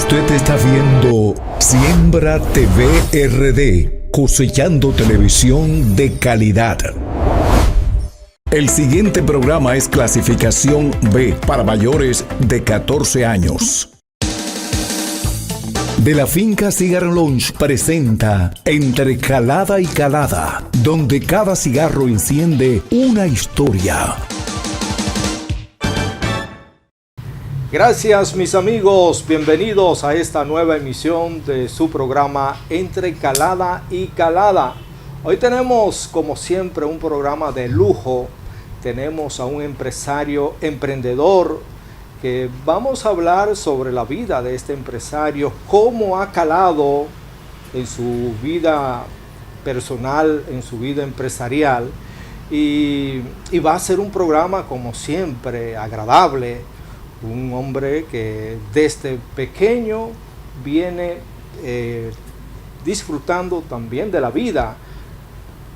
Usted está viendo Siembra TV RD, cosechando televisión de calidad. El siguiente programa es clasificación B para mayores de 14 años. De la finca Cigar Lounge presenta Entre Calada y Calada, donde cada cigarro enciende una historia. Gracias mis amigos, bienvenidos a esta nueva emisión de su programa Entre Calada y Calada. Hoy tenemos como siempre un programa de lujo, tenemos a un empresario emprendedor que vamos a hablar sobre la vida de este empresario, cómo ha calado en su vida personal, en su vida empresarial y va a ser un programa como siempre agradable. Un hombre que desde pequeño viene disfrutando también de la vida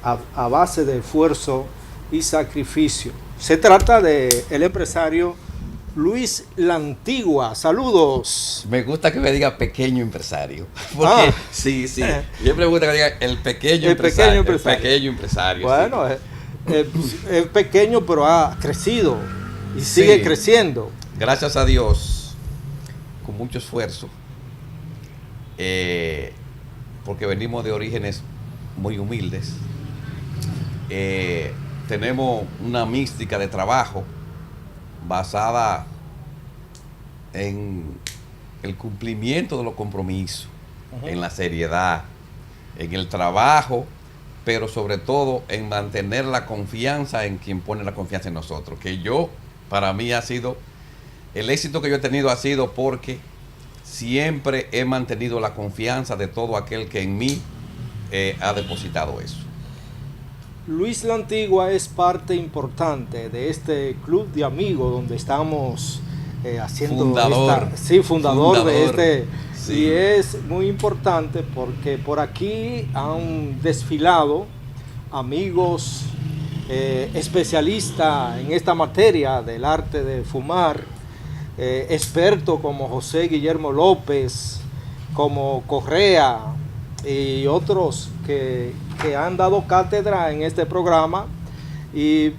a base de esfuerzo y sacrificio. Se trata de el empresario Luis La Antigua. Saludos. Me gusta que me diga pequeño empresario. Porque sí. Siempre me gusta que diga el pequeño empresario. El pequeño empresario. Bueno, sí. Es pequeño, pero ha crecido y sigue creciendo. Gracias a Dios, con mucho esfuerzo, porque venimos de orígenes muy humildes. Tenemos una mística de trabajo basada en el cumplimiento de los compromisos, en la seriedad, en el trabajo, pero sobre todo en mantener la confianza en quien pone la confianza en nosotros. Que para mí el éxito que yo he tenido ha sido porque siempre he mantenido la confianza de todo aquel que en mí ha depositado eso. Luis La Antigua es parte importante de este club de amigos donde estamos haciendo fundador de este. Sí. Y es muy importante porque por aquí han desfilado amigos especialistas en esta materia del arte de fumar. Expertos como José Guillermo López, como Correa y otros que han dado cátedra en este programa,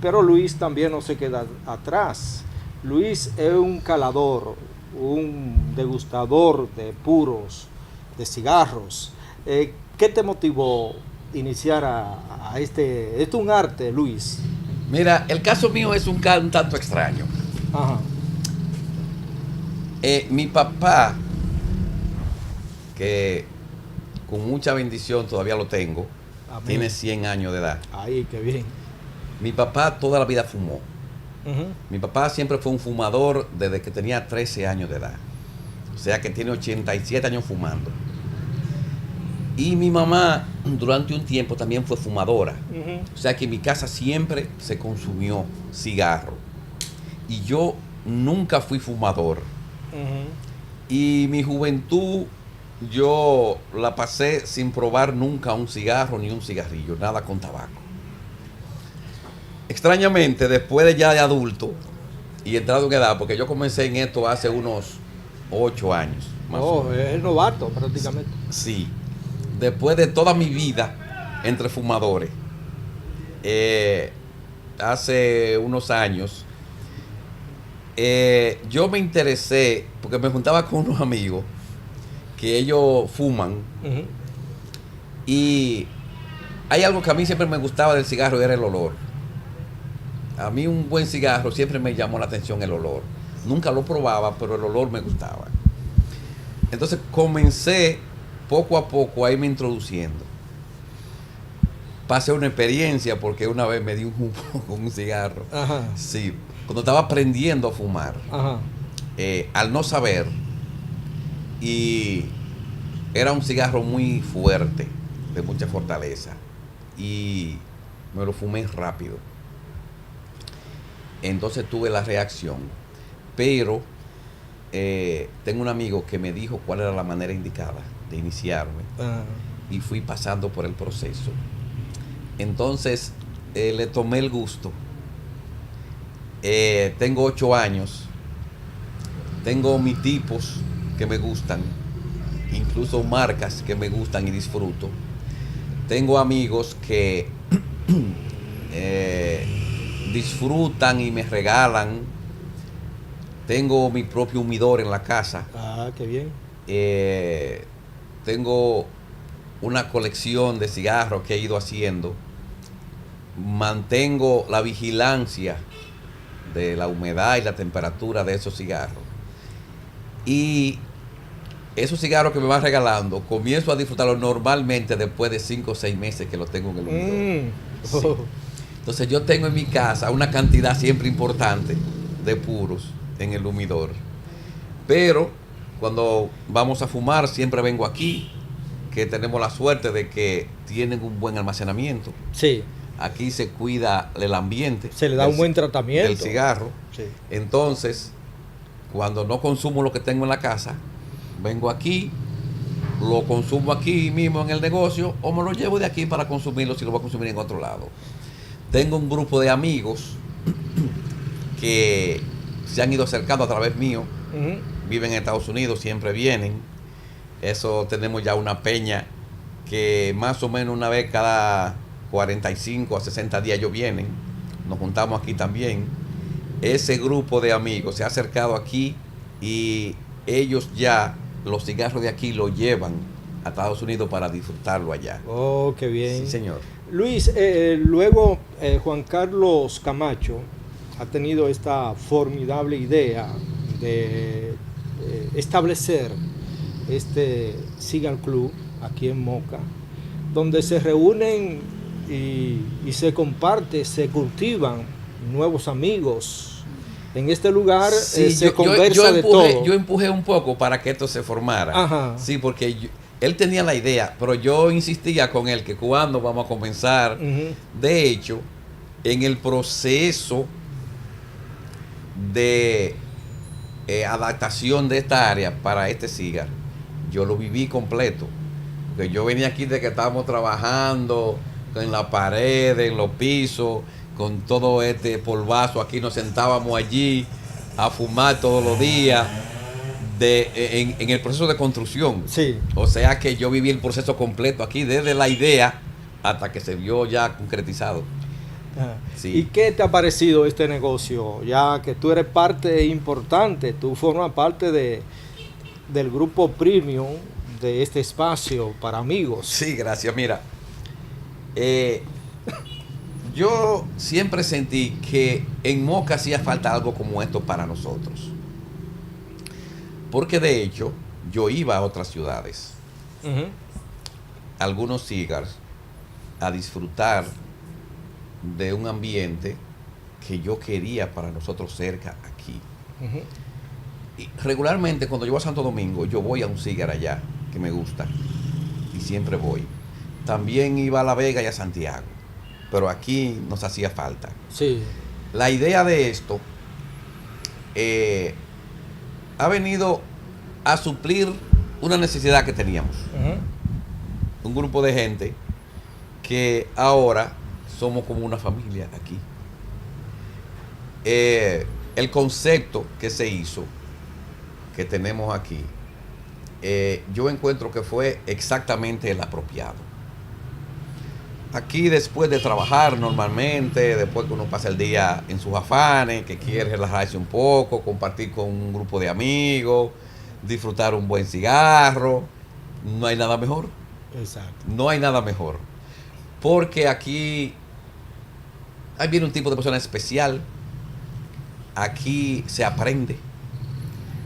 pero Luis también no se queda atrás. Luis es un calador, un degustador de puros, de cigarros. ¿Qué te motivó iniciar a este? ¿Es un arte, Luis? Mira, el caso mío es un tanto extraño. Ajá. Mi papá, que con mucha bendición todavía lo tengo, amén, tiene 100 años de edad. Ay, qué bien. Mi papá toda la vida fumó. Mi papá siempre fue un fumador desde que tenía 13 años de edad. O sea que tiene 87 años fumando. Y mi mamá durante un tiempo también fue fumadora. O sea que en mi casa siempre se consumió cigarro. Y yo nunca fui fumador. Y mi juventud yo la pasé sin probar nunca un cigarro ni un cigarrillo, nada con tabaco. Extrañamente, después de ya de adulto y entrado en edad, porque yo comencé en esto hace unos 8 años. Es novato prácticamente. Sí, después de toda mi vida entre fumadores, hace unos años, yo me interesé porque me juntaba con unos amigos que ellos fuman. Y hay algo que a mí siempre me gustaba del cigarro, era el olor. A mí un buen cigarro siempre me llamó la atención el olor. Nunca lo probaba, pero el olor me gustaba. Entonces comencé poco a poco a irme introduciendo. Pasé una experiencia porque una vez me di un humo con un cigarro. Ajá. Sí, cuando estaba aprendiendo a fumar. Ajá. Al no saber, y era un cigarro muy fuerte, de mucha fortaleza, y me lo fumé rápido. Entonces tuve la reacción, pero tengo un amigo que me dijo cuál era la manera indicada de iniciarme. Y fui pasando por el proceso. Entonces le tomé el gusto. Tengo 8 años, tengo mis tipos que me gustan, incluso marcas que me gustan y disfruto. Tengo amigos que disfrutan y me regalan. Tengo mi propio humidor en la casa. Ah, qué bien. Tengo una colección de cigarros que he ido haciendo. Mantengo la vigilancia de la humedad y la temperatura de esos cigarros. Y esos cigarros que me van regalando, comienzo a disfrutarlos normalmente después de 5 o 6 meses que los tengo en el humidor. Sí. Entonces yo tengo en mi casa una cantidad siempre importante de puros en el humidor. Pero cuando vamos a fumar siempre vengo aquí, que tenemos la suerte de que tienen un buen almacenamiento. Sí. Aquí se cuida el ambiente. Se le da un buen tratamiento del cigarro. Sí. Entonces, cuando no consumo lo que tengo en la casa, vengo aquí, lo consumo aquí mismo en el negocio, o me lo llevo de aquí para consumirlo si lo voy a consumir en otro lado. Tengo un grupo de amigos que se han ido acercando a través mío. Viven en Estados Unidos, siempre vienen. Eso, tenemos ya una peña que más o menos una vez cada 45 a 60 días ellos vienen. Nos juntamos aquí también. Ese grupo de amigos se ha acercado aquí y ellos ya los cigarros de aquí los llevan a Estados Unidos para disfrutarlo allá. Oh, qué bien. Sí, señor. Luis, luego Juan Carlos Camacho ha tenido esta formidable idea de establecer este Cigar Club aquí en Moca, donde se reúnen y se comparte, se cultivan nuevos amigos. En este lugar sí, se conversa de todo. Yo empujé un poco para que esto se formara. Ajá. Sí, porque él tenía la idea, pero yo insistía con él que cuando vamos a comenzar. De hecho, en el proceso de adaptación de esta área para este cigar, yo lo viví completo. Porque yo venía aquí de que estábamos trabajando en la pared, en los pisos, con todo este polvazo. Aquí nos sentábamos allí a fumar todos los días en el proceso de construcción. Sí. O sea que yo viví el proceso completo aquí, desde la idea hasta que se vio ya concretizado. Sí. ¿Y qué te ha parecido este negocio? Ya que tú eres parte importante, tú formas parte del grupo premium de este espacio para amigos. Sí, gracias. Mira, yo siempre sentí que en Moca hacía falta algo como esto para nosotros. Porque de hecho, yo iba a otras ciudades, algunos cigars, a disfrutar de un ambiente que yo quería para nosotros cerca aquí. Y regularmente cuando yo voy a Santo Domingo, yo voy a un cigar allá que me gusta y siempre voy. También iba a La Vega y a Santiago, pero aquí nos hacía falta. Sí. La idea de esto ha venido a suplir una necesidad que teníamos. Un grupo de gente que ahora somos como una familia aquí. El concepto que se hizo, que tenemos aquí, yo encuentro que fue exactamente el apropiado. Aquí, después de trabajar normalmente, después que uno pasa el día en sus afanes, que quiere relajarse un poco, compartir con un grupo de amigos, disfrutar un buen cigarro, no hay nada mejor. Exacto. No hay nada mejor. Porque aquí ahí viene un tipo de persona especial. Aquí se aprende.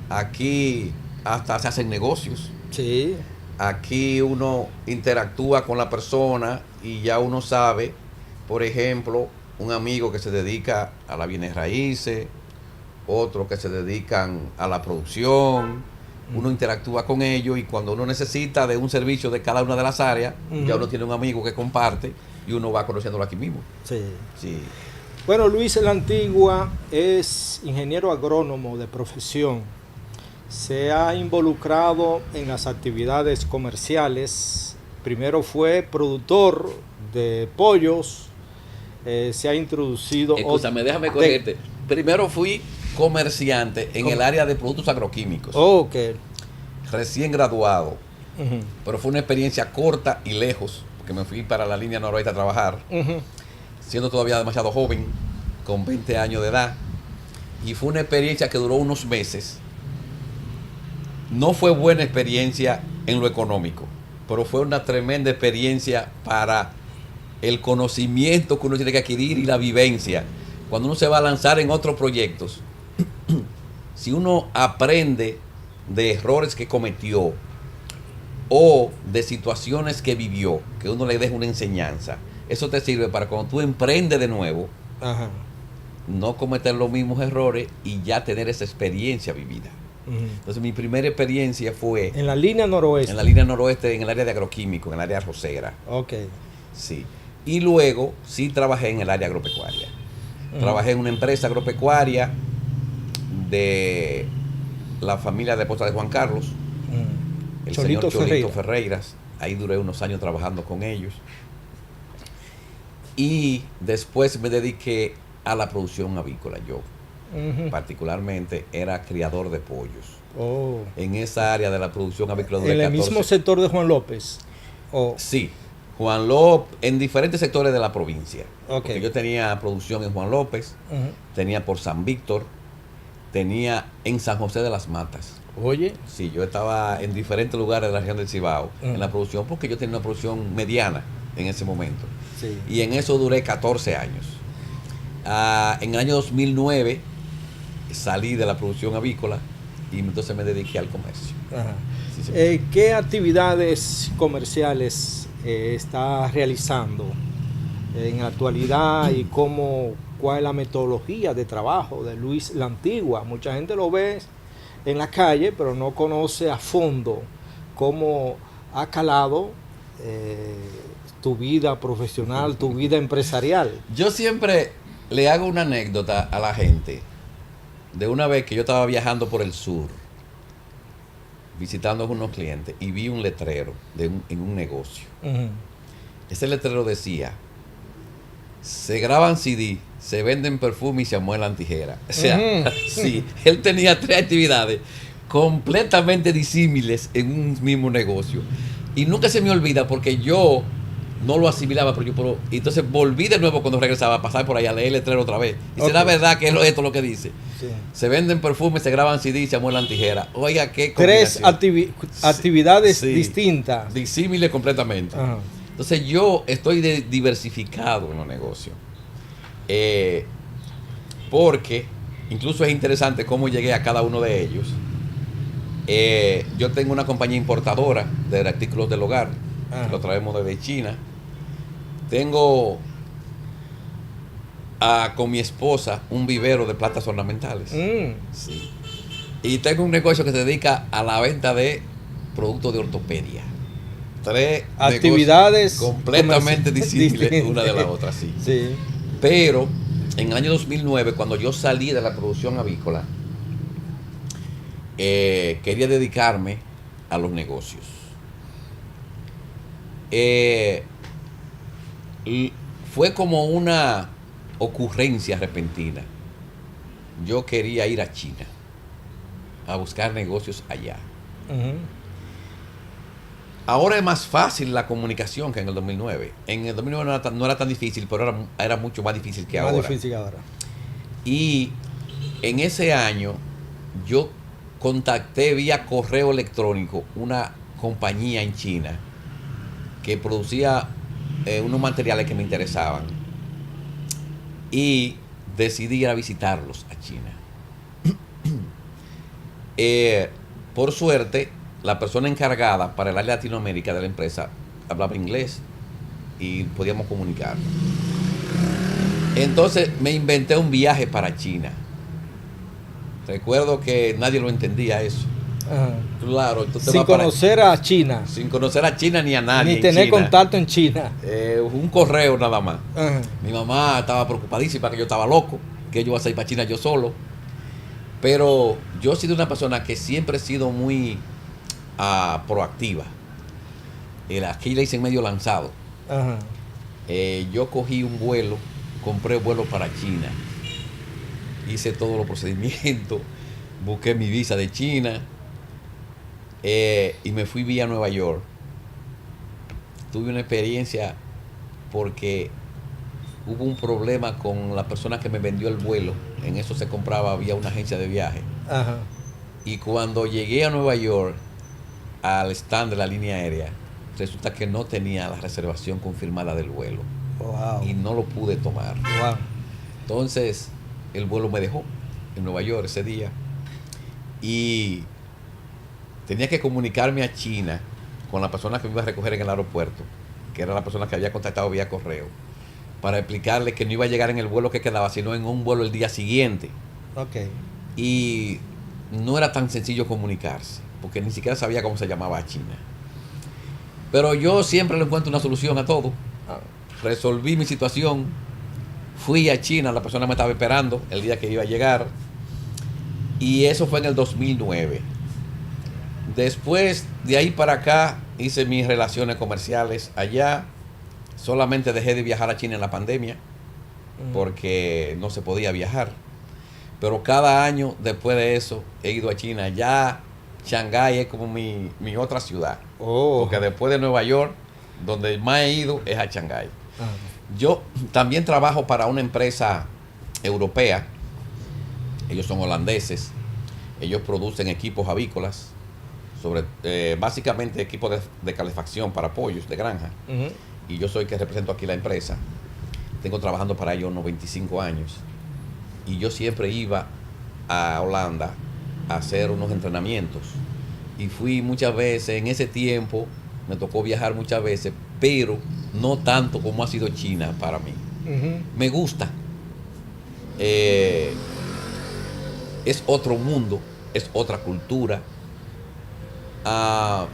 Aquí hasta se hacen negocios. Sí. Aquí uno interactúa con la persona y ya uno sabe, por ejemplo, un amigo que se dedica a la bienes raíces, otro que se dedican a la producción. Uno interactúa con ellos y cuando uno necesita de un servicio de cada una de las áreas, ya uno tiene un amigo que comparte y uno va conociéndolo aquí mismo. Sí. Sí. Bueno, Luis La Antigua es ingeniero agrónomo de profesión. Se ha involucrado en las actividades comerciales. Primero fue productor de pollos. Se ha introducido... Escúchame, déjame corregirte. Primero fui comerciante en el área de productos agroquímicos. Ok. recién graduado, pero fue una experiencia corta y lejos, porque me fui para la línea noroeste a trabajar, siendo todavía demasiado joven, con 20 años de edad, y fue una experiencia que duró unos meses. No fue buena experiencia en lo económico, pero fue una tremenda experiencia para el conocimiento que uno tiene que adquirir y la vivencia. Cuando uno se va a lanzar en otros proyectos, si uno aprende de errores que cometió o de situaciones que vivió, que uno le deja una enseñanza, eso te sirve para cuando tú emprendes de nuevo, no cometer los mismos errores y ya tener esa experiencia vivida. Entonces mi primera experiencia fue en la línea noroeste. En la línea noroeste, en el área de agroquímico, en el área arrocera. Ok. Sí. Y luego sí trabajé en el área agropecuaria. Trabajé en una empresa agropecuaria de la familia de esposa de Juan Carlos, el Cholito señor Cholito Ferreiras. Ahí duré unos años trabajando con ellos. Y después me dediqué a la producción avícola. Yo particularmente era criador de pollos. En esa área de la producción avícola duré ¿En el mismo sector de Juan López? Sí, Juan López, en diferentes sectores de la provincia. Okay. Porque yo tenía producción en Juan López, tenía por San Víctor, tenía en San José de las Matas. Oye. Sí, yo estaba en diferentes lugares de la región del Cibao en la producción, porque yo tenía una producción mediana en ese momento. Sí. Y en eso duré 14 años. En el año 2009 salí de la producción avícola y entonces me dediqué al comercio. Sí. ¿Qué actividades comerciales está realizando en la actualidad y cuál es la metodología de trabajo de Luis La Antigua? Mucha gente lo ve en la calle, pero no conoce a fondo cómo ha calado tu vida profesional, tu vida empresarial. Yo siempre le hago una anécdota a la gente de una vez que yo estaba viajando por el sur, visitando a unos clientes, y vi un letrero en un negocio. Ese letrero decía: se graban CD, se venden perfume y se amuelan tijera. O sea, sí, él tenía 3 actividades completamente disímiles en un mismo negocio. Y nunca se me olvida, porque yo no lo asimilaba, pero entonces volví de nuevo cuando regresaba a pasar por ahí a leer el letrero otra vez. Y será verdad que esto es lo que dice. Sí. Se venden perfumes, se graban CD y se amuelan tijera. Oiga, qué 3 actividades distintas. Disímiles completamente. Entonces yo estoy diversificado en los negocios. Porque incluso es interesante cómo llegué a cada uno de ellos. Yo tengo una compañía importadora de artículos del hogar. Lo traemos desde China. Tengo con mi esposa un vivero de plantas ornamentales. Sí. Y tengo un negocio que se dedica a la venta de productos de ortopedia. 3 actividades completamente disímiles una de la otra, sí. Pero en el año 2009, cuando yo salí de la producción avícola, quería dedicarme a los negocios. Fue como una ocurrencia repentina. Yo quería ir a China a buscar negocios allá. Ahora es más fácil la comunicación que en el 2009. En el 2009 no era tan difícil, pero era mucho más difícil que ahora. Más difícil que ahora. Y en ese año yo contacté vía correo electrónico una compañía en China que producía unos materiales que me interesaban, y decidí ir a visitarlos a China. Por suerte, la persona encargada para el área de Latinoamérica de la empresa hablaba inglés y podíamos comunicarnos. Entonces me inventé un viaje para China. Recuerdo que nadie lo entendía eso. Claro, sin conocer a China. Sin conocer a China ni a nadie. Ni tener contacto en China. Un correo nada más. Mi mamá estaba preocupadísima que yo estaba loco, que yo iba a salir para China yo solo. Pero yo he sido una persona que siempre he sido muy proactiva. Aquí le hice medio lanzado. Yo cogí un vuelo, compré vuelo para China. Hice todos los procedimientos, busqué mi visa de China. y me fui vía Nueva York. Tuve una experiencia porque hubo un problema con la persona que me vendió el vuelo. En eso se compraba, había una agencia de viaje. Ajá. Y cuando llegué a Nueva York, al stand de la línea aérea, resulta que no tenía la reservación confirmada del vuelo. Wow. Y no lo pude tomar. Wow. Entonces, el vuelo me dejó en Nueva York ese día. Y tenía que comunicarme a China con la persona que me iba a recoger en el aeropuerto, que era la persona que había contactado vía correo, para explicarle que no iba a llegar en el vuelo que quedaba, sino en un vuelo el día siguiente. Ok. Y no era tan sencillo comunicarse, porque ni siquiera sabía cómo se llamaba China. Pero yo siempre le encuentro una solución a todo. Resolví mi situación, fui a China, la persona me estaba esperando el día que iba a llegar, y eso fue en el 2009. Después de ahí para acá hice mis relaciones comerciales allá. Solamente dejé de viajar a China en la pandemia porque no se podía viajar. Pero cada año después de eso he ido a China. Ya Shanghái es como mi otra ciudad. Oh. Porque después de Nueva York, donde más he ido es a Shanghái. Ajá. Yo también trabajo para una empresa europea. Ellos son holandeses. Ellos producen equipos avícolas, básicamente equipos de calefacción para pollos de granja. Uh-huh. Y yo soy el que represento aquí la empresa. Tengo trabajando para ellos unos 25 años. Y yo siempre iba a Holanda a hacer unos entrenamientos. Y fui muchas veces, en ese tiempo, me tocó viajar muchas veces, pero no tanto como ha sido China para mí. Uh-huh. Me gusta. Es otro mundo, es otra cultura. La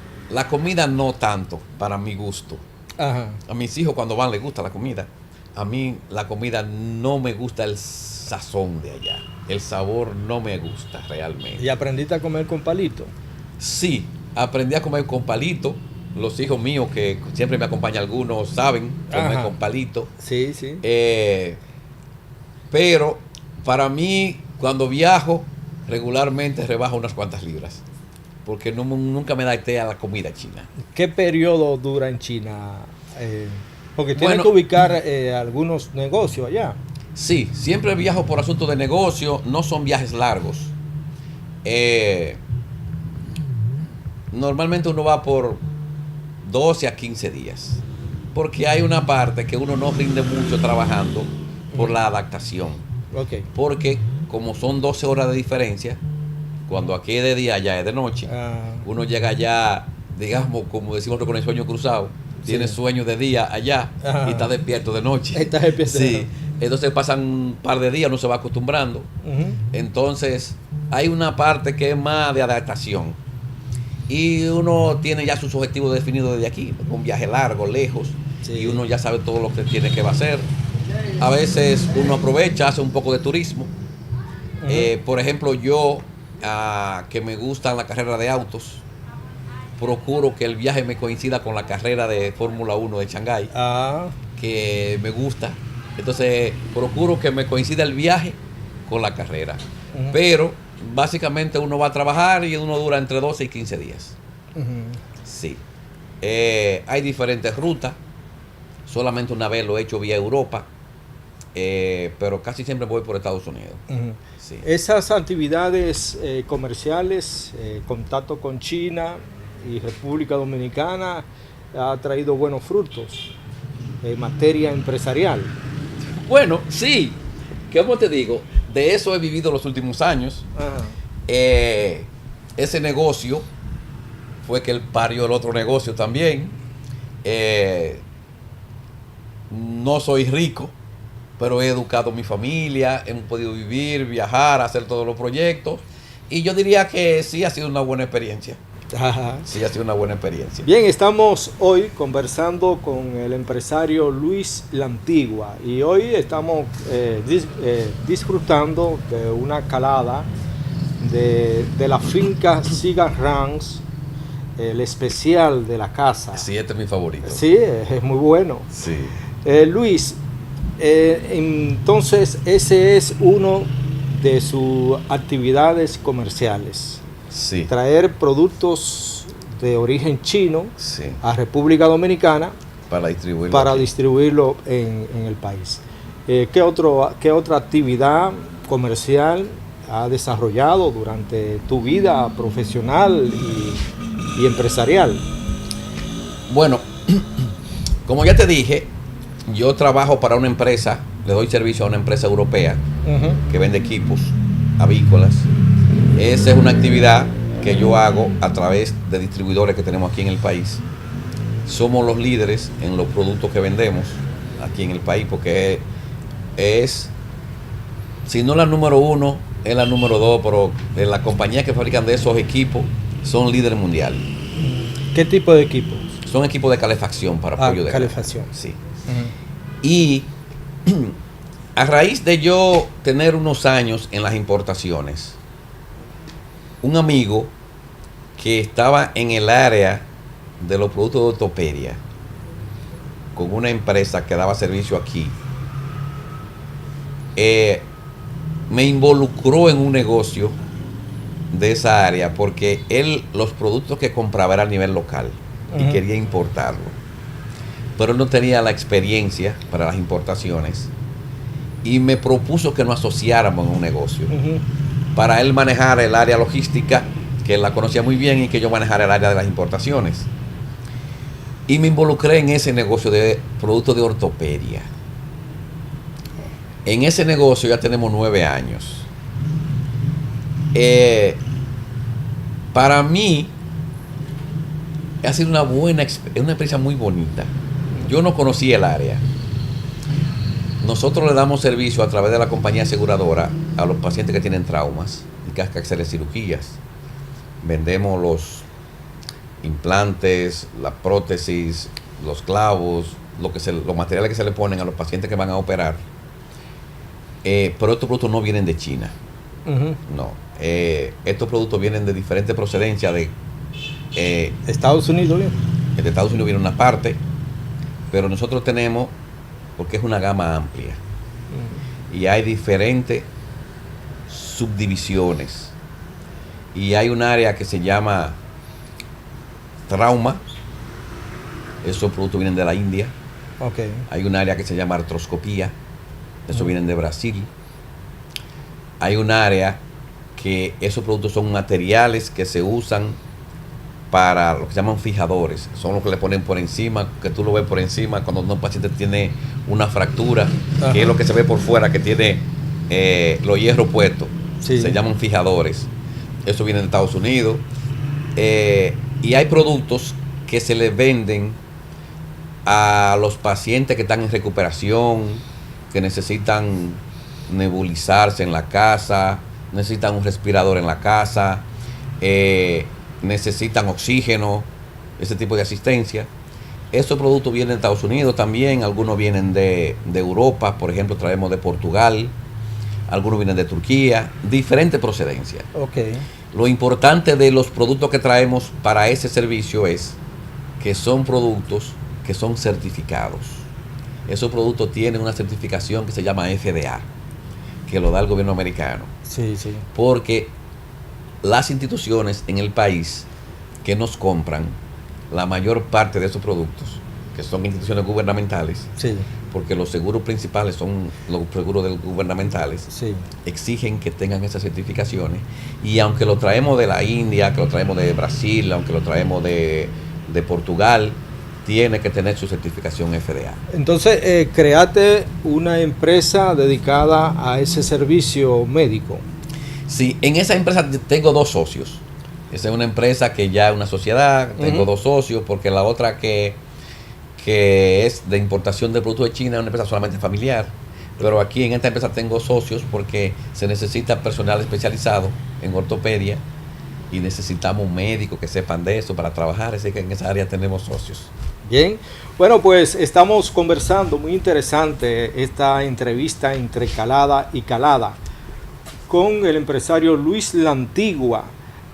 comida no tanto, para mi gusto. Ajá. A mis hijos cuando van les gusta la comida. A mí la comida no me gusta el sazón de allá. El sabor no me gusta realmente. ¿Y aprendiste a comer con palito? Sí, aprendí a comer con palito. Los hijos míos, que siempre me acompañan algunos, saben comer Ajá. con palito. Sí, sí. Pero para mí, cuando viajo, regularmente rebajo unas cuantas libras. Porque nunca me da té a la comida china. ¿Qué periodo dura en China? Porque tienen que ubicar algunos negocios allá. Sí, siempre viajo por asuntos de negocio, no son viajes largos. Normalmente uno va por 12 a 15 días. Porque hay una parte que uno no rinde mucho trabajando por la adaptación. Okay. Porque como son 12 horas de diferencia, cuando aquí es de día, allá es de noche, uno llega allá, digamos, como decimos con el sueño cruzado, sí. Tiene sueño de día allá. Ajá. Y está despierto de noche. Está despierto. Sí. Entonces pasan un par de días, uno se va acostumbrando. Uh-huh. Entonces hay una parte que es más de adaptación. Y uno tiene ya sus objetivos definidos desde aquí, un viaje largo, lejos, sí. Y uno ya sabe todo lo que tiene que hacer. A veces uno aprovecha, hace un poco de turismo. Uh-huh. Por ejemplo, yo, que me gusta la carrera de autos, procuro que el viaje me coincida con la carrera de Fórmula 1 de Shanghái, que me gusta. Entonces, procuro que me coincida el viaje con la carrera. Uh-huh. Pero, básicamente, uno va a trabajar y uno dura entre 12 y 15 días. Uh-huh. Sí. Hay diferentes rutas. Solamente una vez lo he hecho vía Europa. Pero casi siempre voy por Estados Unidos. Uh-huh. Sí. Esas actividades comerciales, contacto con China y República Dominicana, ha traído buenos frutos en materia empresarial. Bueno, sí. ¿Cómo te digo? De eso he vivido los últimos años. Ajá. Ese negocio fue que él parió el otro negocio también. No soy rico, pero he educado a mi familia, hemos podido vivir, viajar, hacer todos los proyectos. Y yo diría que sí ha sido una buena experiencia. Ajá. Sí ha sido una buena experiencia. Bien, estamos hoy conversando con el empresario Luis La Antigua. Y hoy estamos disfrutando de una calada de la finca Cigar Ranch, el especial de la casa. Sí, este es mi favorito. Sí, es muy bueno. Sí. Luis, entonces ese es uno de sus actividades comerciales. Sí. Traer productos de origen chino Sí. a República Dominicana Para distribuirlo. para distribuirlo en el país. ¿Qué otra actividad comercial has desarrollado durante tu vida profesional y empresarial? Bueno, como ya te dije, yo trabajo para una empresa, le doy servicio a una empresa europea que vende equipos avícolas. Esa es una actividad que yo hago a través de distribuidores que tenemos aquí en el país. Somos los líderes en los productos que vendemos aquí en el país, porque es, si no la número uno, es la número dos, pero las compañías que fabrican de esos equipos son líderes mundiales. ¿Qué tipo de equipos? Son equipos de calefacción para pollo de calefacción. granja. Sí. Y a raíz de yo tener unos años en las importaciones, un amigo que estaba en el área de los productos de ortopedia con una empresa que daba servicio aquí, me involucró en un negocio de esa área porque él los productos que compraba era a nivel local y quería importarlo, pero él no tenía la experiencia para las importaciones y me propuso que nos asociáramos en un negocio para él manejar el área logística, que él la conocía muy bien, y que yo manejara el área de las importaciones. Y me involucré en ese negocio de productos de ortopedia. En ese negocio ya tenemos 9 años. Para mí ha sido una experiencia muy bonita. Yo no conocía el área. Nosotros le damos servicio a través de la compañía aseguradora a los pacientes que tienen traumas y que hay que hacerles cirugías. Vendemos los implantes, las prótesis, los clavos, los materiales que se le ponen a los pacientes que van a operar. Pero estos productos no vienen de China. No. Estos productos vienen de diferentes procedencias. De Estados Unidos, bien. De Estados Unidos viene una parte, pero nosotros tenemos, porque es una gama amplia, y hay diferentes subdivisiones. Y hay un área que se llama trauma. Esos productos vienen de la India. Okay. Hay un área que se llama artroscopía. Eso vienen de Brasil. Hay un área que esos productos son materiales que se usan para lo que se llaman fijadores. Son los que le ponen por encima, que tú lo ves por encima cuando un paciente tiene una fractura, que es lo que se ve por fuera, que tiene los hierros puestos. Sí. Se llaman fijadores. Eso viene de Estados Unidos. Y hay productos que se les venden a los pacientes que están en recuperación, que necesitan nebulizarse en la casa, necesitan un respirador en la casa, necesitan oxígeno, ese tipo de asistencia. Estos productos vienen de Estados Unidos también, algunos vienen de Europa, por ejemplo, traemos de Portugal, algunos vienen de Turquía, diferentes procedencias. Okay. Lo importante de los productos que traemos para ese servicio es que son productos que son certificados. Esos productos tienen una certificación que se llama FDA, que lo da el gobierno americano. Sí, sí. Porque las instituciones en el país que nos compran la mayor parte de esos productos, que son instituciones gubernamentales, sí, porque los seguros principales son los seguros gubernamentales, sí, exigen que tengan esas certificaciones. Y aunque lo traemos de la India, que lo traemos de Brasil, aunque lo traemos de Portugal, tiene que tener su certificación FDA. Entonces, creaste una empresa dedicada a ese servicio médico. Sí, en esa empresa tengo 2 socios. Esa es una empresa que ya es una sociedad, tengo 2 socios, porque la otra que es de importación de productos de China es una empresa solamente familiar. Pero aquí en esta empresa tengo socios porque se necesita personal especializado en ortopedia y necesitamos médicos que sepan de eso para trabajar, así que en esa área tenemos socios. Bien, bueno, pues estamos conversando, muy interesante esta entrevista entre Calada y Calada con el empresario Luis La Antigua.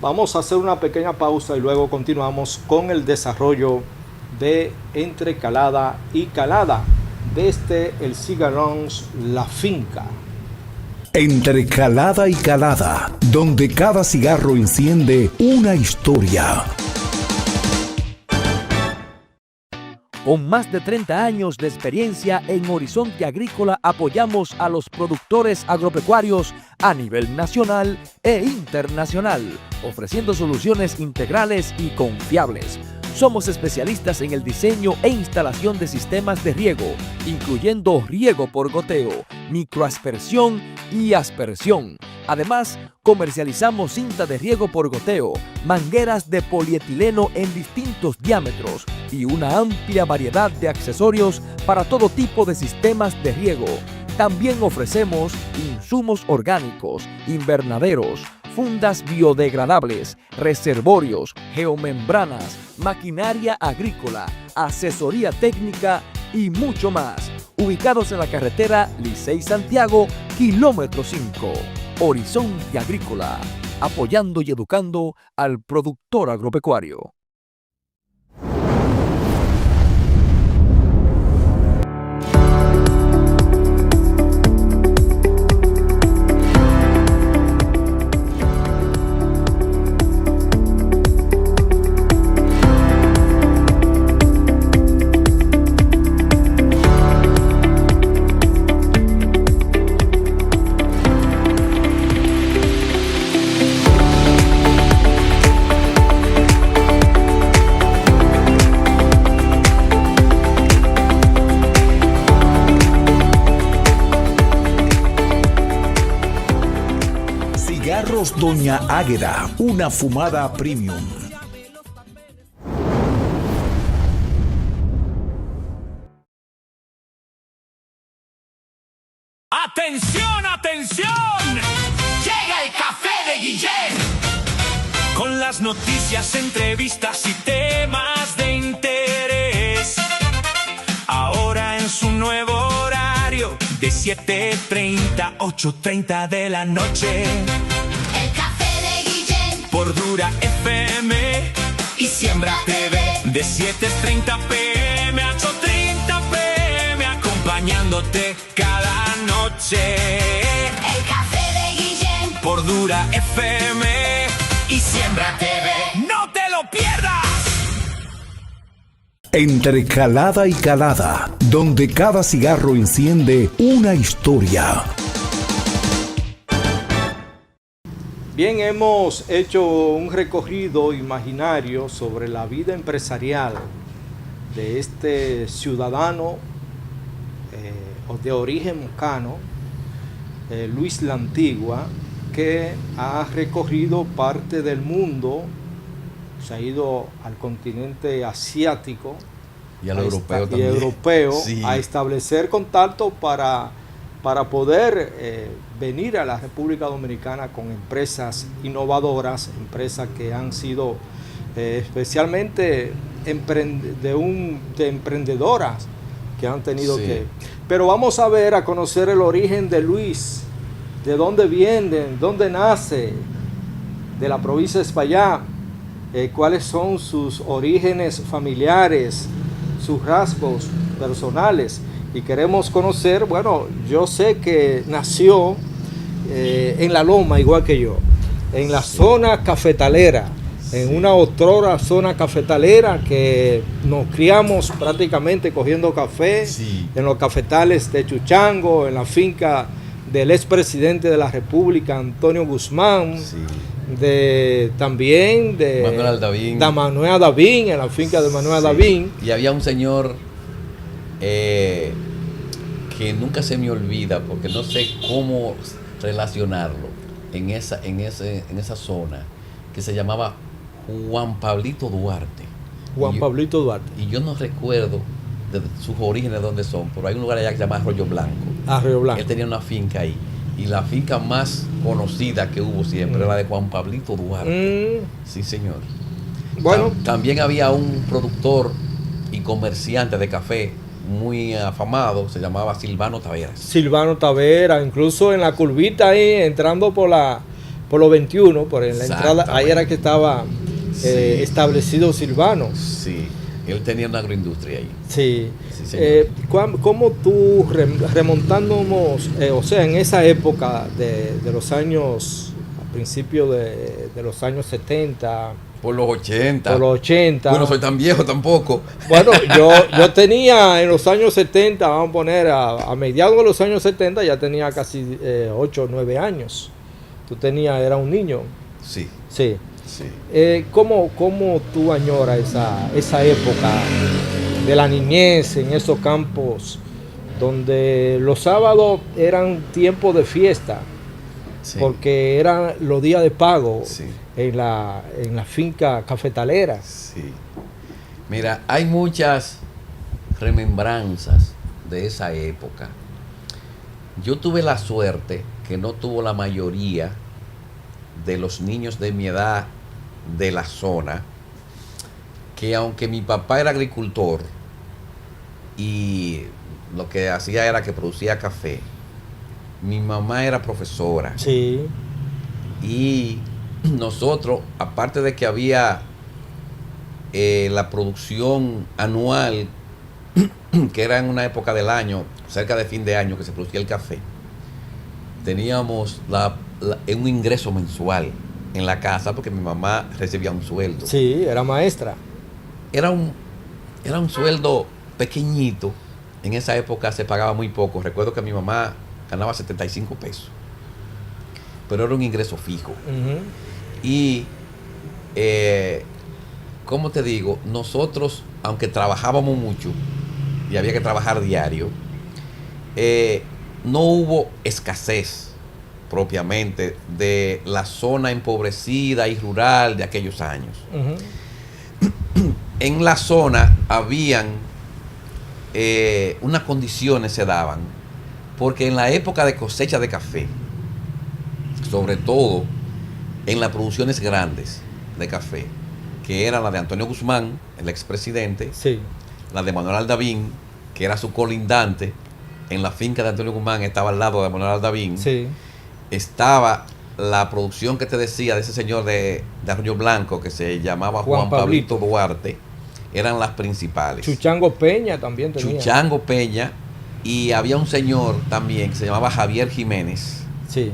Vamos a hacer una pequeña pausa y luego continuamos con el desarrollo de Entre Calada y Calada desde el Cigar Lounge La Finca. Entre Calada y Calada, donde cada cigarro enciende una historia. Con más de 30 años de experiencia en Horizonte Agrícola, apoyamos a los productores agropecuarios a nivel nacional e internacional, ofreciendo soluciones integrales y confiables. Somos especialistas en el diseño e instalación de sistemas de riego, incluyendo riego por goteo, microaspersión y aspersión. Además, comercializamos cinta de riego por goteo, mangueras de polietileno en distintos diámetros y una amplia variedad de accesorios para todo tipo de sistemas de riego. También ofrecemos insumos orgánicos, invernaderos, fundas biodegradables, reservorios, geomembranas, maquinaria agrícola, asesoría técnica y mucho más. Ubicados en la carretera Licey-Santiago, kilómetro 5. Horizonte Agrícola, apoyando y educando al productor agropecuario. Cigarros Doña Águeda, una fumada premium. ¡Atención, atención! Llega el café de Guillén, con las noticias, entrevistas y temas de interés. Ahora en su nuevo horario, de 7:30 a 8:30 de la noche. El café de Guillén, Por Dura FM y Siembra TV. De 7:30 p.m. a 8:30 p.m. acompañándote cada noche. el café de Guillén, Por Dura FM y Siembra TV. ¡No te lo pierdas! Entre calada y calada, donde cada cigarro enciende una historia. Bien, hemos hecho un recorrido imaginario sobre la vida empresarial de este ciudadano de origen mocano, Luis La Antigua, que ha recorrido parte del mundo, se ha ido al continente asiático Y al europeo también. europeo Sí. a establecer contacto para poder venir a la República Dominicana con empresas innovadoras, empresas que han sido especialmente de emprendedoras que han tenido Sí. que... Pero vamos a ver, a conocer el origen de Luis, de dónde viene, dónde nace, de la provincia de Espaillá, cuáles son sus orígenes familiares, sus rasgos personales. Y queremos conocer, bueno, yo sé que nació en La Loma, igual que yo, en la zona cafetalera, en una otrora zona cafetalera que nos criamos prácticamente cogiendo café, Sí. en los cafetales de Chuchango, en la finca del expresidente de la República, Antonio Guzmán, Sí. también de Manuel Aldavín. Manuel Aldavín, en la finca de Manuel Sí. Aldavín. Y había un señor que nunca se me olvida, porque no sé cómo relacionarlo en esa zona, que se llamaba Juan Pablito Duarte. Juan Y yo- Pablito Duarte. Y yo no recuerdo de sus orígenes dónde son, pero hay un lugar allá que se llama Arroyo Blanco. Arroyo Blanco. Él tenía una finca ahí. Y la finca más conocida que hubo siempre era la de Juan Pablito Duarte. Sí, señor. Bueno, También había un productor y comerciante de café muy afamado, se llamaba Silvano Taveras. Silvano Tavera, incluso en la curvita ahí, entrando por los 21, por en la entrada, ahí era que estaba Sí. establecido Silvano. Sí, él tenía una agroindustria ahí. Sí. Sí, señor. ¿Cómo tú, remontándonos, o sea, en esa época de los años, a principios de los años 70, Por los 80. Por los 80. Bueno, no soy tan viejo tampoco. Bueno, yo tenía en los años 70, vamos a poner a mediados de los años 70, ya tenía casi 8 o 9 años. Era un niño. Sí, Sí. sí. ¿Cómo tú añoras esa época de la niñez en esos campos donde los sábados eran tiempos de fiesta? Sí. Porque eran los días de pago Sí. en la finca cafetalera. Sí. Mira, hay muchas remembranzas de esa época. Yo tuve la suerte que no tuvo la mayoría de los niños de mi edad de la zona, que aunque mi papá era agricultor y lo que hacía era que producía café, mi mamá era profesora. Sí. Y nosotros, aparte de que había la producción anual, que era en una época del año, cerca de fin de año, que se producía el café, teníamos un ingreso mensual en la casa porque mi mamá recibía un sueldo. Sí, era maestra. Era un sueldo pequeñito. En esa época se pagaba muy poco. Recuerdo que mi mamá ganaba 75 pesos. Pero era un ingreso fijo. Ujú. Y, ¿cómo te digo? Nosotros, aunque trabajábamos mucho y había que trabajar diario, no hubo escasez propiamente de la zona empobrecida y rural de aquellos años. Ujú. En la zona habían unas condiciones se daban, porque en la época de cosecha de café, sobre todo en las producciones grandes de café, que era la de Antonio Guzmán, el expresidente, Sí. la de Manuel Aldavín, que era su colindante, en la finca de Antonio Guzmán estaba al lado de Manuel Aldavín, Sí. estaba la producción que te decía de ese señor de Arroyo Blanco que se llamaba Juan Juan Pablito Duarte, eran las principales. Chuchango Peña también tenía. Chuchango Peña, y había un señor también que se llamaba Javier Jiménez, Sí.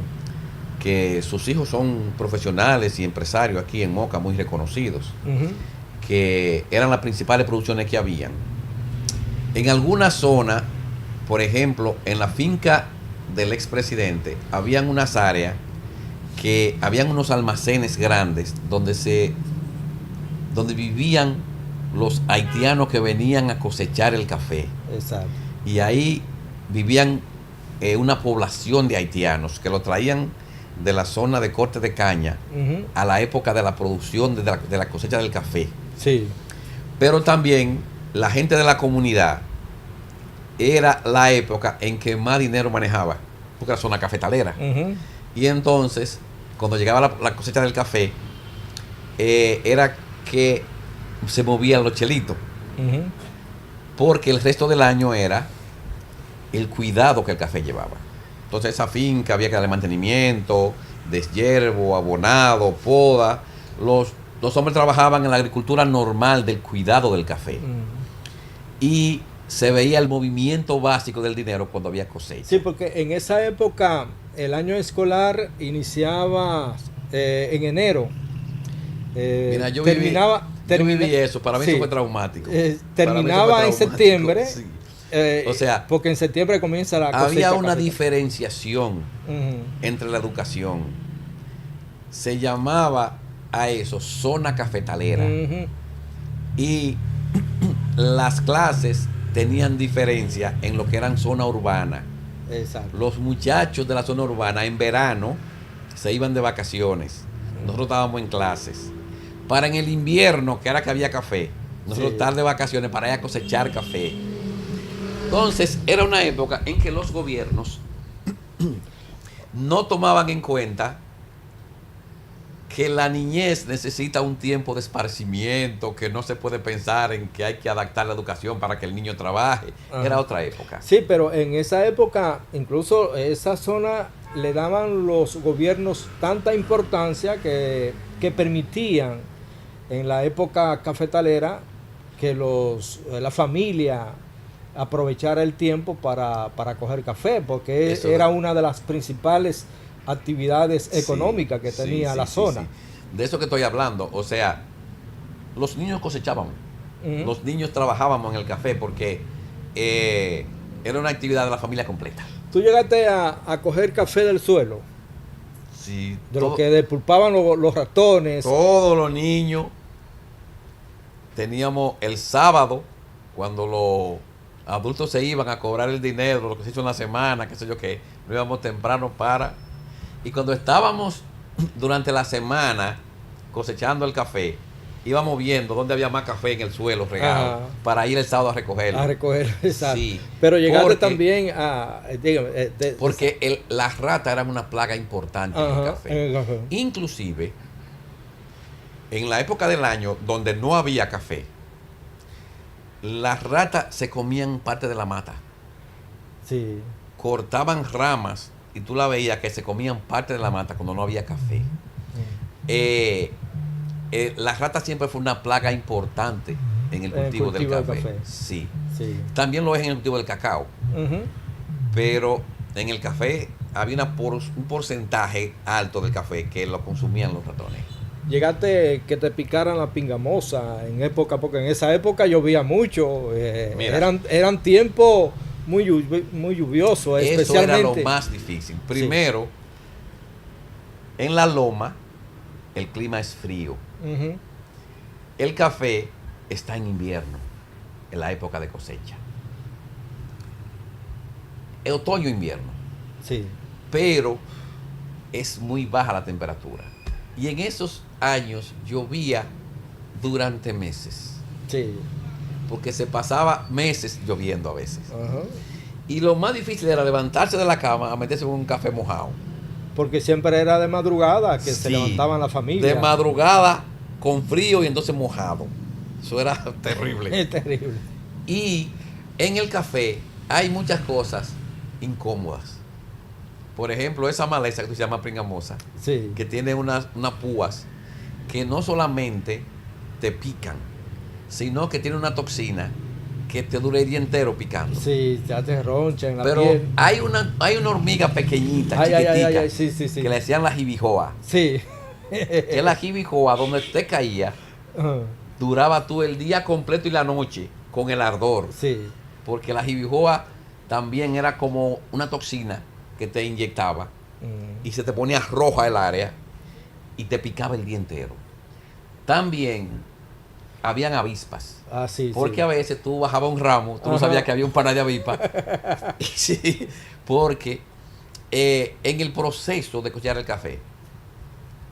que sus hijos son profesionales y empresarios aquí en Moca, muy reconocidos, Ujú. que eran las principales producciones que habían. En alguna zona, por ejemplo, en la finca del expresidente, habían unas áreas que habían unos almacenes grandes donde vivían los haitianos que venían a cosechar el café. Exacto. Y ahí vivían una población de haitianos que lo traían de la zona de corte de caña Ujú. a la época de la producción de la cosecha del café. Sí. Pero también la gente de la comunidad era la época en que más dinero manejaba, porque era zona cafetalera. Ujú. Y entonces, cuando llegaba la cosecha del café, era que se movían los chelitos, Ujú. porque el resto del año era el cuidado que el café llevaba. Entonces esa finca había que darle mantenimiento, deshiervo, abonado, poda. Los hombres trabajaban en la agricultura normal del cuidado del café. Y se veía el movimiento básico del dinero cuando había cosecha. Sí, porque en esa época el año escolar iniciaba en enero. Mira, yo viví viví eso, para mí sí. eso fue traumático. Para mí eso Terminaba fue en traumático, septiembre. sí. O sea, porque en septiembre comienza la cosecha. Había una cafetera. diferenciación Ujú. entre la educación. Se llamaba a eso zona cafetalera. Ujú. Y las clases tenían diferencia en lo que eran zona urbana. Exacto. Los muchachos de la zona urbana en verano se iban de vacaciones. Nosotros estábamos en clases. Para en el invierno, que era que había café, nosotros Sí. estar de vacaciones para ir a cosechar café. Entonces era una época en que los gobiernos no tomaban en cuenta que la niñez necesita un tiempo de esparcimiento, que no se puede pensar en que hay que adaptar la educación para que el niño trabaje. Ajá. Era otra época. Sí, pero en esa época, incluso esa zona le daban los gobiernos tanta importancia que permitían en la época cafetalera que la familia aprovechara el tiempo para coger café, porque Eso era es. una de las principales actividades económicas que Sí, tenía sí, la sí, zona. sí. De eso que estoy hablando, o sea, los niños cosechaban. Ujú. Los niños trabajábamos en el café porque era una actividad de la familia completa. ¿Tú llegaste a coger café del suelo? Sí, De lo que despulpaban los ratones. todos los niños teníamos el sábado, cuando los adultos se iban a cobrar el dinero, lo que se hizo en la semana, qué sé yo qué, nos íbamos temprano y cuando estábamos durante la semana cosechando el café, íbamos viendo dónde había más café en el suelo regado, Ajá. para ir el sábado a recogerlo. A recoger, exacto. Sí, Pero llegaste porque- también a, dígame, Porque las ratas eran una plaga importante en el ajá, café. en el café. Inclusive, en la época del año donde no había café, las ratas se comían parte de la mata. Sí. Cortaban ramas y tú la veías que se comían parte de la mata cuando no había café. Las ratas siempre fue una plaga importante en el cultivo, del café. Sí. Sí. También lo es en el cultivo del cacao. Ujú. Pero en el café había un porcentaje alto del café que lo consumían los ratones. Llegaste que te picaran la pingamosa en época, porque en esa época llovía mucho. Mira. Eran tiempos muy lluviosos, Eso especialmente. era lo más difícil. Primero, en la loma, el clima es frío. Ujú. El café está en invierno, en la época de cosecha. El otoño-invierno. Sí. Pero es muy baja la temperatura. Y en esos años llovía durante meses, Sí. porque se pasaba meses lloviendo a veces. Ajá. Y lo más difícil era levantarse de la cama a meterse en un café mojado. Porque siempre era de madrugada que se Sí, levantaban la familia. de madrugada con frío y entonces mojado. Eso era terrible. Es terrible. Y en el café hay muchas cosas incómodas. Por ejemplo, esa maleza que se llama pringamosa, Sí. que tiene unas púas que no solamente te pican, sino que tiene una toxina que te dura el día entero picando. Sí, ya te roncha en la Pero piel. hay una hormiga pequeñita, Ay, ay, ay, chiquitica, ay, sí, sí, sí. que le decían la jibijoa. Sí. Que la jibijoa, donde te caía, Ajá. duraba tú el día completo y la noche con el ardor. Sí. Porque la jibijoa también era como una toxina que te inyectaba Mm. y se te ponía roja el área y te picaba el día entero. También habían avispas. Ah, sí, Porque sí. a veces tú bajabas un ramo, tú no Ajá. sabías que había un par de avispas. Sí, porque en el proceso de cosechar el café,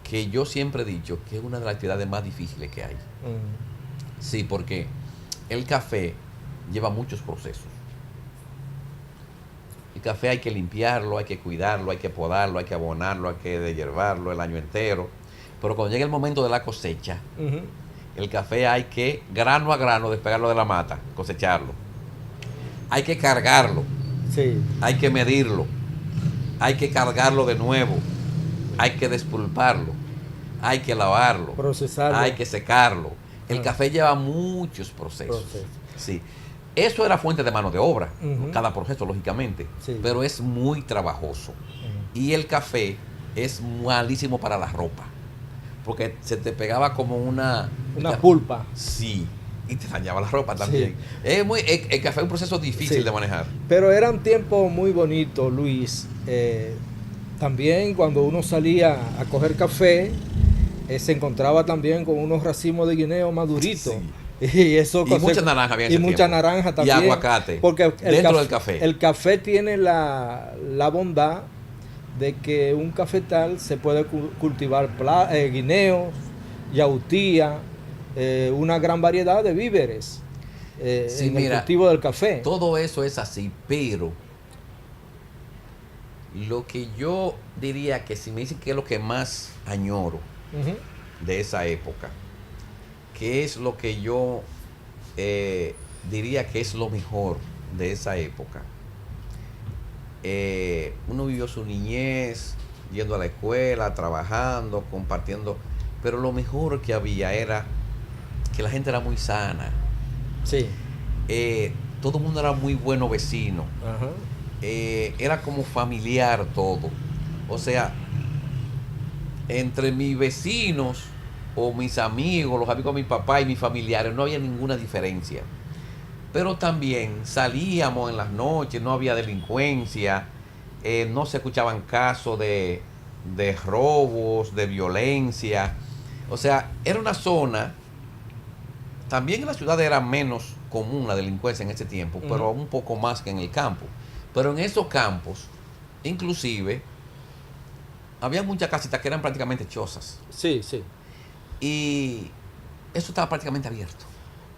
que yo siempre he dicho que es una de las actividades más difíciles que hay. Mm. Sí, porque el café lleva muchos procesos. El café hay que limpiarlo, hay que cuidarlo, hay que podarlo, hay que abonarlo, hay que deshiervarlo el año entero. Pero cuando llega el momento de la cosecha, Ujú. el café hay que, grano a grano, despegarlo de la mata, cosecharlo. Hay que cargarlo, Sí. hay que medirlo, hay que cargarlo de nuevo, hay que despulparlo, hay que lavarlo, Procesarlo. hay que secarlo. El Ah. café lleva muchos procesos. Procesos. Sí. Eso era fuente de mano de obra, Ujú. cada proceso, lógicamente, Sí. pero es muy trabajoso. Ujú. Y el café es malísimo para la ropa, porque se te pegaba como una pulpa. Sí, y te dañaba la ropa también. El café es un proceso difícil Sí. de manejar. Pero eran tiempos muy bonitos, Luis. También cuando uno salía a coger café, se encontraba también con unos racimos de guineo maduritos. Sí. Y eso Y mucha naranja había en Y ese mucha tiempo. naranja también. Y aguacate. Porque Dentro del café. El café tiene la bondad de que un cafetal se puede cultivar guineos, yautía, una gran variedad de víveres Sí, en mira, el cultivo del café. Todo eso es así, pero lo que yo diría que si me dicen que es lo que más añoro Ujú. de esa época, que es lo que yo diría que es lo mejor de esa época. Uno vivió su niñez yendo a la escuela, trabajando, compartiendo, pero lo mejor que había era que la gente era muy sana. Sí. Todo el mundo era muy bueno vecino. Ajá. Era como familiar todo. O sea, entre mis vecinos o mis amigos, los amigos de mi papá y mis familiares, no había ninguna diferencia. Pero también salíamos en las noches, no había delincuencia, no se escuchaban casos de robos, de violencia. O sea, era una zona, también en la ciudad era menos común la delincuencia en ese tiempo, pero un poco más que en el campo. Pero en esos campos, inclusive, había muchas casitas que eran prácticamente chozas. Sí, sí. Y eso estaba prácticamente abierto.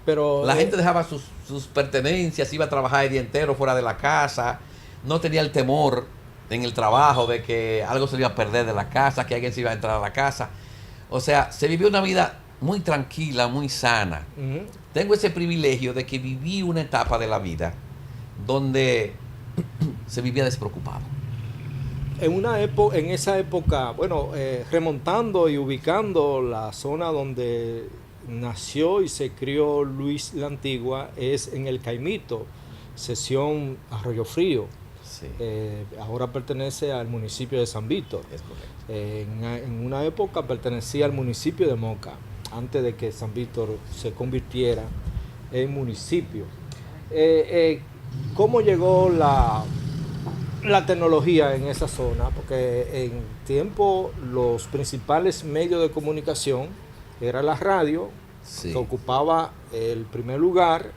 Pero La gente dejaba sus pertenencias, iba a trabajar el día entero fuera de la casa, no tenía el temor en el trabajo de que algo se iba a perder de la casa, que alguien se iba a entrar a la casa. O sea, se vivió una vida muy tranquila, muy sana. Tengo ese privilegio de que viví una etapa de la vida donde se vivía despreocupado. En esa época, bueno, remontando y ubicando la zona donde nació y se crió Luis la Antigua, es en el Caimito, sección Arroyo Frío. Sí. Ahora pertenece al municipio de San Víctor. Es correcto. En una época pertenecía al municipio de Moca, antes de que San Víctor se convirtiera en municipio. ¿Cómo llegó la tecnología en esa zona? Porque en tiempo los principales medios de comunicación era la radio, Sí. que ocupaba el primer lugar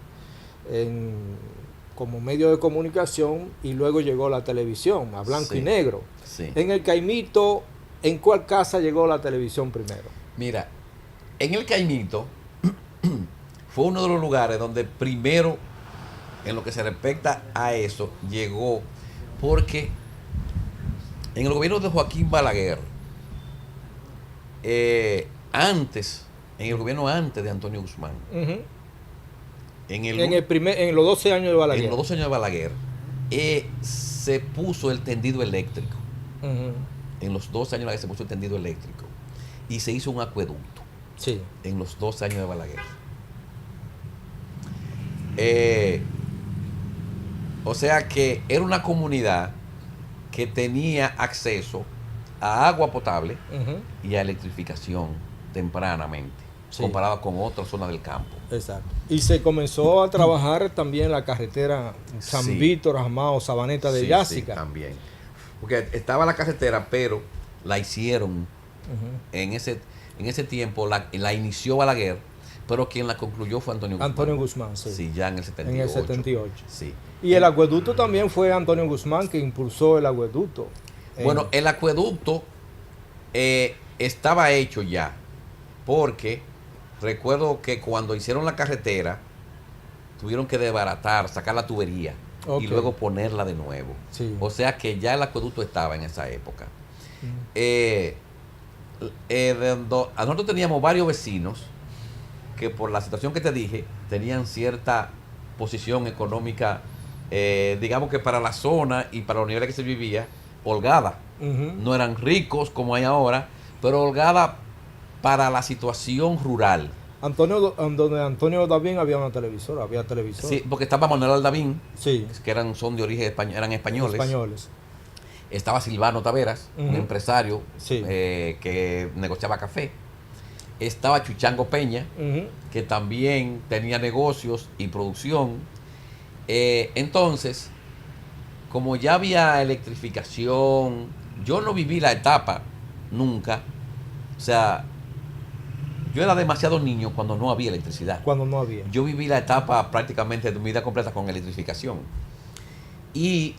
como medio de comunicación, y luego llegó la televisión a blanco Sí. y negro. Sí. En el Caimito, ¿en cuál casa llegó la televisión primero? Mira, en el Caimito fue uno de los lugares donde primero, en lo que se respecta a eso, llegó, porque en el gobierno de Joaquín Balaguer, en el gobierno antes de Antonio Guzmán, En los 12 años de Balaguer. en los 2 años de Balaguer, se puso el tendido eléctrico. Ujú. En los 2 años de Balaguer se puso el tendido eléctrico y se hizo un acueducto. Sí. En los 2 años de Balaguer. O sea que era una comunidad que tenía acceso a agua potable Ujú. y a electrificación tempranamente, Sí. comparada con otras zonas del campo. Exacto. Y se comenzó a trabajar también la carretera San Sí. Víctor, Amado, Sabaneta de Sí, Yásica. sí, también. Porque estaba la carretera, pero la hicieron Ujú. en ese tiempo, la inició Balaguer, pero quien la concluyó fue Antonio Guzmán. Antonio Guzmán, sí. Sí, ya en el 78. En el 78. Sí. Y el acueducto también fue Antonio Guzmán que impulsó el acueducto. Bueno, el acueducto estaba hecho ya, porque recuerdo que cuando hicieron la carretera, tuvieron que desbaratar, sacar la tubería Ok. y luego ponerla de nuevo. Sí. O sea que ya el acueducto estaba en esa época. Nosotros teníamos varios vecinos que por la situación que te dije, tenían cierta posición económica, digamos que para la zona y para los niveles que se vivía, holgada. Ujú. No eran ricos como hay ahora, pero holgada para la situación rural. Donde Antonio Davín había una televisora, había televisor. Sí, porque estaba Manuel Aldavín, Sí. que son de origen eran españoles. Españoles. Estaba Silvano Taveras, un Ujú. empresario Sí. que negociaba café. Estaba Chuchango Peña, Ujú. que también tenía negocios y producción. Entonces, como ya había electrificación, yo no viví la etapa nunca. O sea, yo era demasiado niño cuando no había electricidad. Cuando no había. Yo viví la etapa prácticamente de mi vida completa con electrificación. Y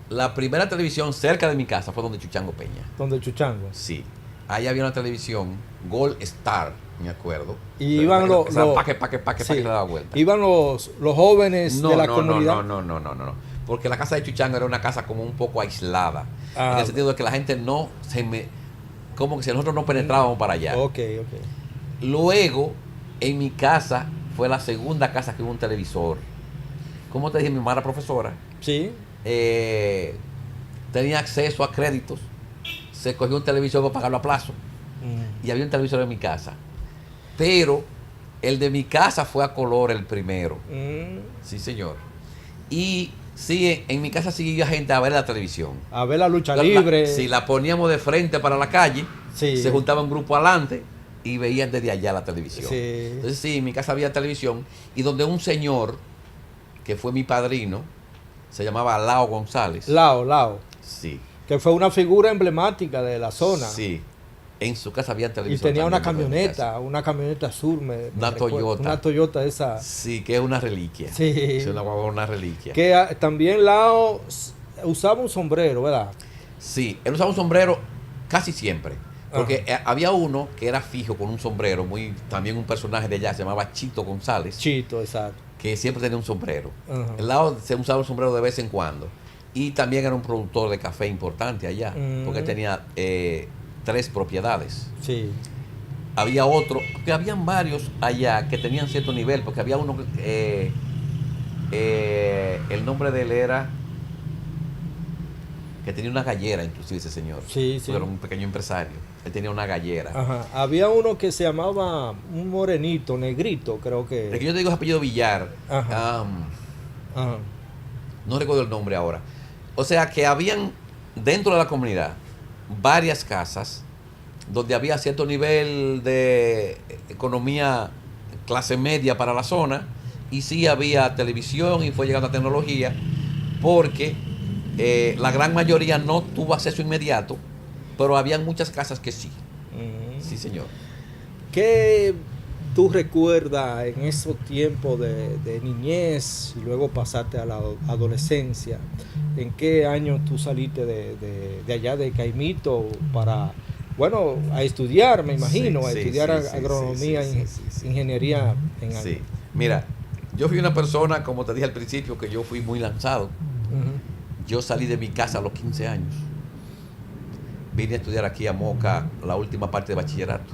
la primera televisión cerca de mi casa fue donde Chuchango Peña. Donde Chuchango. Sí. Ahí había una televisión, Gold Star, me acuerdo. Y iban los. Pa' que le daba vuelta. Iban los jóvenes de la comunidad. No. Porque la casa de Chuchango era una casa como un poco aislada. Ah. En el sentido de que la gente como que si nosotros no penetrábamos para allá. Ok. Luego, en mi casa, fue la segunda casa que hubo un televisor. Como te dije, mi mamá era profesora. Sí. Tenía acceso a créditos. Se cogió un televisor para pagarlo a plazo. Y había un televisor en mi casa. Pero el de mi casa fue a color el primero. Sí, señor. Y sí, en mi casa sí iba gente a ver la televisión. A ver la lucha libre. Si la poníamos de frente para la calle, Sí. se juntaba un grupo adelante y veían desde allá la televisión. Sí. Entonces sí, en mi casa había televisión y donde un señor, que fue mi padrino, se llamaba Lao González. Lao, Sí. que fue una figura emblemática de la zona. Sí. En su casa había Y televisión. tenía también una camioneta azul, Una recuerdo, Toyota. una Toyota esa. Sí, que es una reliquia. Sí. Es una reliquia. Que también Lao usaba un sombrero, ¿verdad? Sí, él usaba un sombrero casi siempre. Porque había uno que era fijo con un sombrero, también un personaje de allá, se llamaba Chito González, Chito, exacto. que siempre tenía un sombrero. Ajá. El lado se usaba un sombrero de vez en cuando. Y también era un productor de café importante allá, porque tenía 3 propiedades. Sí. Había otro, que habían varios allá que tenían cierto nivel, porque había uno que el nombre de él era, que tenía una gallera, inclusive ese señor. Sí, sí. Era un pequeño empresario. Él tenía una gallera. Ajá. Había uno que se llamaba un morenito, negrito, creo que. El que yo te digo es apellido Villar. Ajá. Ajá. No recuerdo el nombre ahora. O sea que habían dentro de la comunidad varias casas donde había cierto nivel de economía clase media para la zona, y sí había televisión y fue llegando a tecnología, porque la gran mayoría no tuvo acceso inmediato, pero habían muchas casas que sí. Sí, señor. ¿Qué tú recuerdas en esos tiempos de niñez y luego pasaste a la adolescencia? ¿En qué año tú saliste de allá de Caimito para, bueno, a estudiar, me imagino, a estudiar agronomía, ingeniería en algo? Sí. Mira, yo fui una persona, como te dije al principio, que yo fui muy lanzado. Ujú. Yo salí de mi casa a los 15 años. Vine a estudiar aquí a Moca la última parte de bachillerato.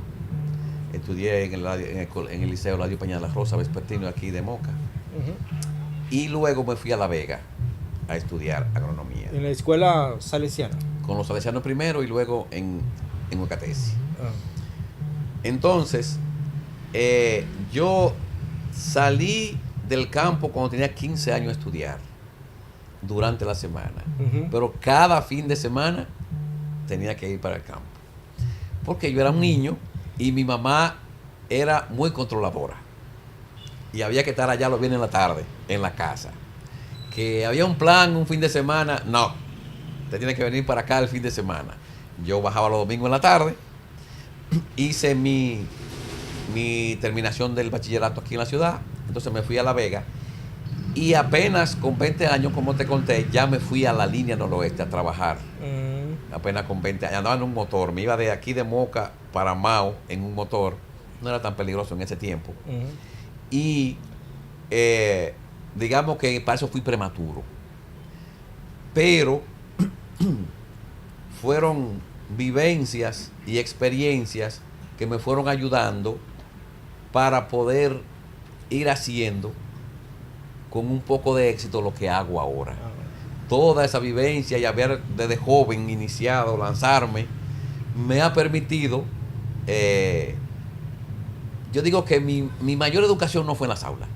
Estudié en el Liceo Ladio Peña de la Rosa Vespertino aquí de Moca. Ujú. Y luego me fui a La Vega a estudiar agronomía. En la escuela salesiana. Con los salesianos primero y luego en Huecatesi. Ah. Entonces, yo salí del campo cuando tenía 15 años a estudiar durante la semana. Ujú. Pero cada fin de semana tenía que ir para el campo. Porque yo era un niño y mi mamá era muy controladora. Y había que estar allá los viernes en la tarde, en la casa. Que había un plan un fin de semana, no. Te tienes que venir para acá el fin de semana. Yo bajaba los domingos en la tarde, hice mi terminación del bachillerato aquí en la ciudad, entonces me fui a La Vega y apenas con 20 años, como te conté, ya me fui a la línea noroeste a trabajar. Apenas con 20 años, andaba en un motor, me iba de aquí de Moca para Mao en un motor, no era tan peligroso en ese tiempo. Y digamos que para eso fui prematuro. Pero fueron vivencias y experiencias que me fueron ayudando para poder ir haciendo con un poco de éxito lo que hago ahora. Toda esa vivencia y haber desde joven iniciado, lanzarme, me ha permitido, yo digo que mi mayor educación no fue en las aulas.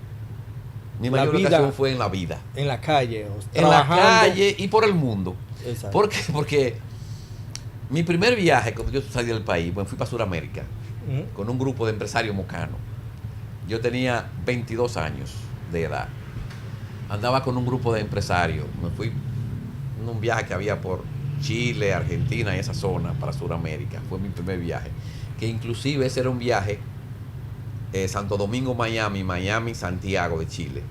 Mi mayor educación fue en la vida. En la calle. En la calle y por el mundo. Exacto. ¿Por qué? Porque mi primer viaje, cuando yo salí del país, bueno, fui para Sudamérica con un grupo de empresarios mocanos. Yo tenía 22 años de edad. Andaba con un grupo de empresarios. Me fui en un viaje que había por Chile, Argentina y esa zona para Sudamérica. Fue mi primer viaje. Que inclusive ese era un viaje Santo Domingo, Miami, Miami, Santiago de Chile.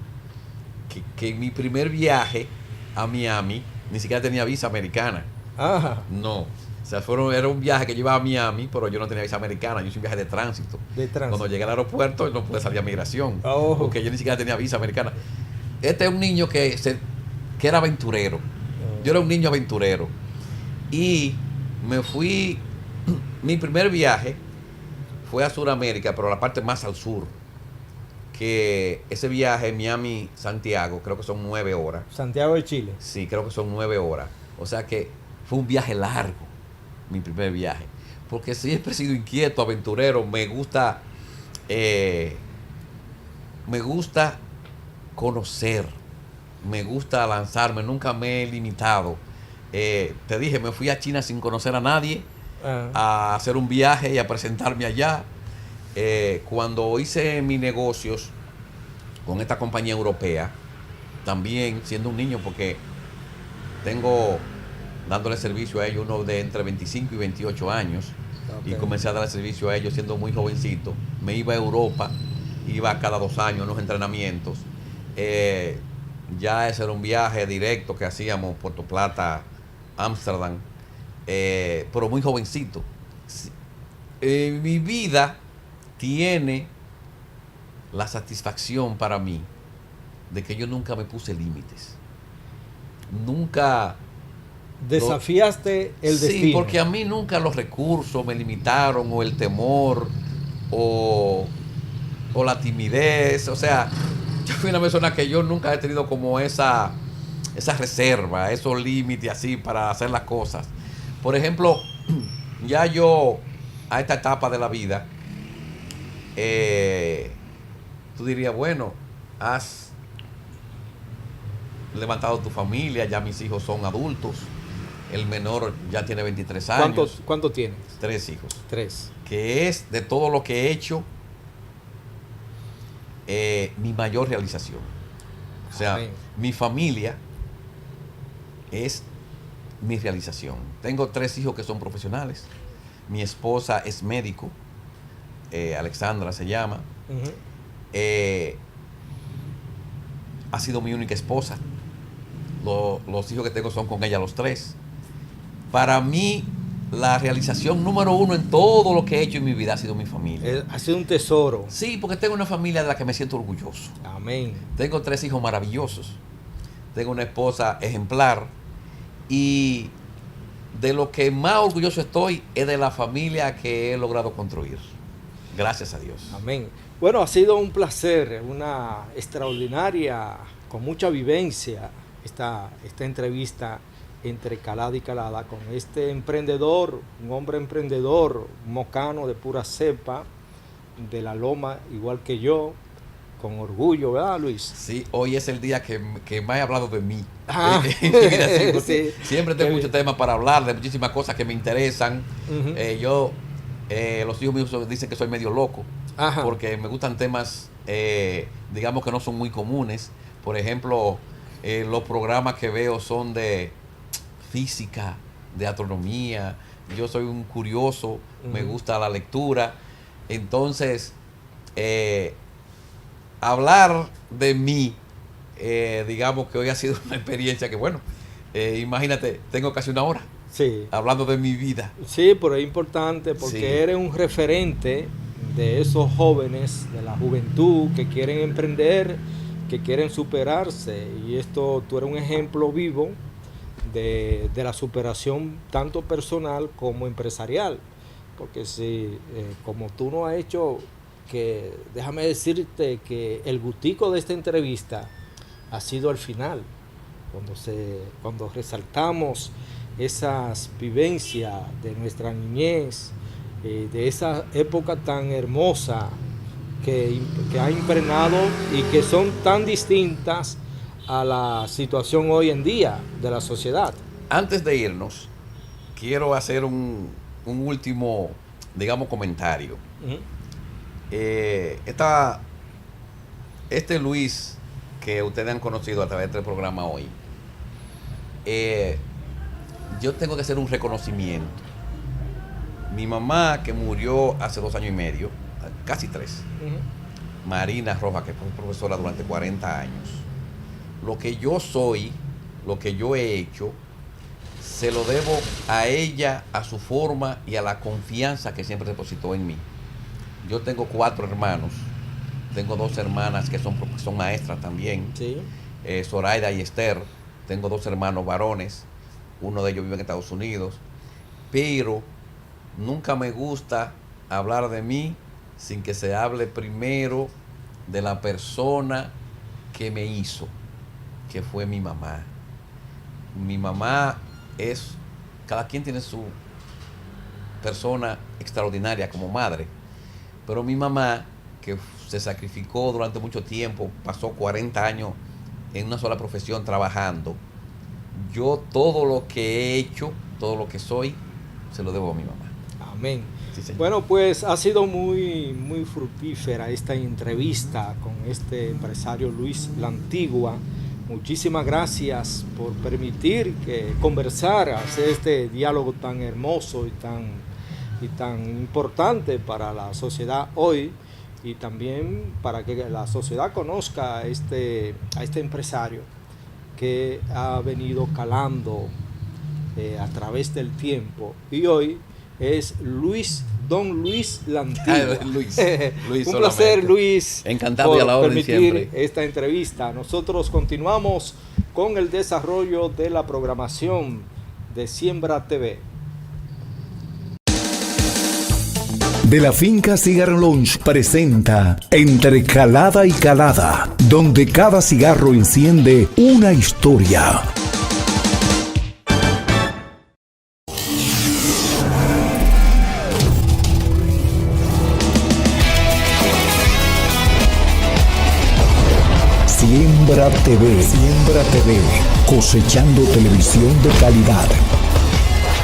Que mi primer viaje a Miami ni siquiera tenía visa americana. Ajá. No. O sea, era un viaje que yo iba a Miami, pero yo no tenía visa americana. Yo hice un viaje de tránsito. Cuando llegué al aeropuerto, no pude salir a migración. Porque yo ni siquiera tenía visa americana. Este es un niño que era aventurero. Yo era un niño aventurero. Y me fui. Mi primer viaje fue a Sudamérica, pero la parte más al sur. Que ese viaje, Miami-Santiago, creo que son 9 horas. Santiago de Chile. Sí, creo que son 9 horas. O sea que fue un viaje largo, mi primer viaje. Porque siempre he sido inquieto, aventurero. Me gusta conocer. Me gusta lanzarme. Nunca me he limitado. Te dije, me fui a China sin conocer a nadie. A hacer un viaje y a presentarme allá. Cuando hice mis negocios con esta compañía europea, también siendo un niño, porque tengo dándole servicio a ellos uno de entre 25 y 28 años, y comencé a darle servicio a ellos siendo muy jovencito. Me iba a Europa, iba cada 2 años a unos entrenamientos. Ya ese era un viaje directo que hacíamos Puerto Plata, Ámsterdam, pero muy jovencito. Mi vida tiene la satisfacción para mí de que yo nunca me puse límites. Nunca Desafiaste el destino. Sí, porque a mí nunca los recursos me limitaron, o el temor, o la timidez. O sea, yo fui una persona que yo nunca he tenido como esa reserva, esos límites así para hacer las cosas. Por ejemplo, ya yo a esta etapa de la vida, tú dirías, bueno, has levantado tu familia, ya mis hijos son adultos, el menor ya tiene 23 años. ¿Cuánto tienes? 3 hijos. 3. Que es de todo lo que he hecho mi mayor realización. O sea, Amén. mi familia es mi realización. Tengo 3 hijos que son profesionales. Mi esposa es médico, Alexandra se llama. Uh-huh. Ha sido mi única esposa. Los hijos que tengo son con ella los 3. Para mí, la realización número 1 en todo lo que he hecho en mi vida ha sido mi familia. Ha sido un tesoro. Sí, porque tengo una familia de la que me siento orgulloso. Amén. Tengo 3 hijos maravillosos. Tengo una esposa ejemplar. Y de lo que más orgulloso estoy es de la familia que he logrado construir. Gracias a Dios. Amén. Bueno, ha sido un placer, una extraordinaria, con mucha vivencia, esta entrevista entre calada y calada con este emprendedor, un hombre emprendedor, mocano de pura cepa, de la Loma, igual que yo, con orgullo, ¿verdad, Luis? Sí, hoy es el día que más he hablado de mí. Ah, sí. Siempre tengo muchos temas para hablar, de muchísimas cosas que me interesan. Uh-huh. Los hijos míos dicen que soy medio loco. Ajá. Porque me gustan temas, digamos, que no son muy comunes. Por ejemplo, los programas que veo son de física, de astronomía. Yo soy un curioso, me gusta la lectura. Entonces, hablar de mí, digamos que hoy ha sido una experiencia que, bueno, imagínate, tengo casi 1 hora Sí. hablando de mi vida. Sí, pero es importante porque Sí. eres un referente de esos jóvenes, de la juventud que quieren emprender, que quieren superarse. Y tú eres un ejemplo vivo de la superación tanto personal como empresarial. Porque si, como tú no has hecho, que déjame decirte que el gustico de esta entrevista ha sido al final, cuando resaltamos esas vivencias de nuestra niñez, de esa época tan hermosa que ha impregnado y que son tan distintas a la situación hoy en día de la sociedad. Antes de irnos, quiero hacer un último, digamos, comentario. Uh-huh. Este Luis que ustedes han conocido a través del programa hoy, yo tengo que hacer un reconocimiento. Mi mamá, que murió hace 2 años y medio, casi 3, Uh-huh. Marina Rojas, que fue profesora durante 40 años, lo que yo soy, lo que yo he hecho, se lo debo a ella, a su forma y a la confianza que siempre depositó en mí. Yo tengo 4 hermanos, tengo 2 hermanas que son maestras también, Sí. Zoraida y Esther. Tengo 2 hermanos varones, uno de ellos vive en Estados Unidos, pero nunca me gusta hablar de mí sin que se hable primero de la persona que me hizo, que fue mi mamá. Mi mamá cada quien tiene su persona extraordinaria como madre, pero mi mamá, que se sacrificó durante mucho tiempo, pasó 40 años en una sola profesión trabajando. Yo todo lo que he hecho, todo lo que soy, se lo debo a mi mamá. Amén. Sí, señor. Bueno, pues ha sido muy fructífera esta entrevista con este empresario Luis La Antigua. Muchísimas gracias por permitir que conversar, hacer este diálogo tan hermoso y tan importante para la sociedad hoy, y también para que la sociedad conozca a este empresario que ha venido calando a través del tiempo, y hoy es don Luis La Antigua. Luis Un solamente. placer, Luis, Encantado por y a la orden permitir siempre. esta entrevista. Nosotros continuamos con el desarrollo de la programación de Siembra TV. De la finca Cigar Lounge presenta Entre Calada y Calada, donde cada cigarro enciende una historia. Siembra TV, cosechando televisión de calidad.